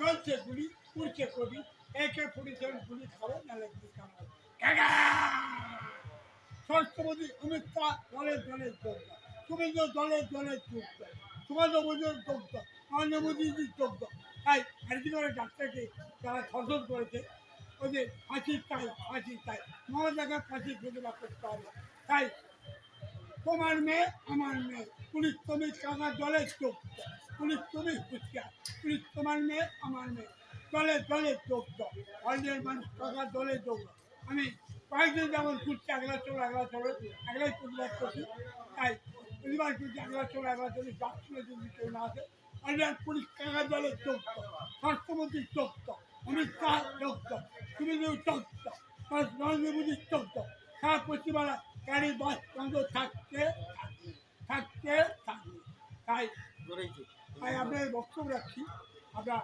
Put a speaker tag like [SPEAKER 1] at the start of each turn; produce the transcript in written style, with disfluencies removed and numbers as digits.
[SPEAKER 1] চলছে গুলি উড়ছে কবি AK-47 গুলি খাবো নাহলে গুলি খাবো স্বরাষ্ট্রমন্ত্রী অমিত শাহ দলের দলের যোগ্য শুভেন্দু দলের দলের যোগ্য সুভাষ মোদীর যোগ্য নরেন্দ্র মোদীজির যোগ্য তাই আরজিকর ডাক্তারকে যারা ধর্ষণ করেছে ওদের ফাঁসি চাই মমতাকে ফাঁসি প্রতিবাদ করতে হবে তাই তোমার মেয়ে আমার মেয়ে পুলিশ তুমি কাকা দলের যোগ্য পুলিশ তুমি হুঁশিয়ার পুলিশ তোমার মেয়ে আমার মেয়ে দলের যোগ্য অন্যের মানুষ কাকা দলের যোগ্য আমি কয়েকদিন যেমন ঘুরছি একলা চলো একলাই প্রতিবাদ করছি তাই প্রতিবাদ করছি একলা চলো যাচ্ছিল যদি কেউ না আসে অন্যের পুলিশ কাকা দলের যোগ্য স্বাস্থ্যমন্ত্রীর যোগ্য অমিত শাহ যোগ্য শুভেন্দু যোগ্য নরেন্দ্র মোদীর যোগ্য সারা পশ্চিমবাংলা গাড়ি বাস বন্ধ থাকবে তাই আপনার বক্তব্য রাখছি আমরা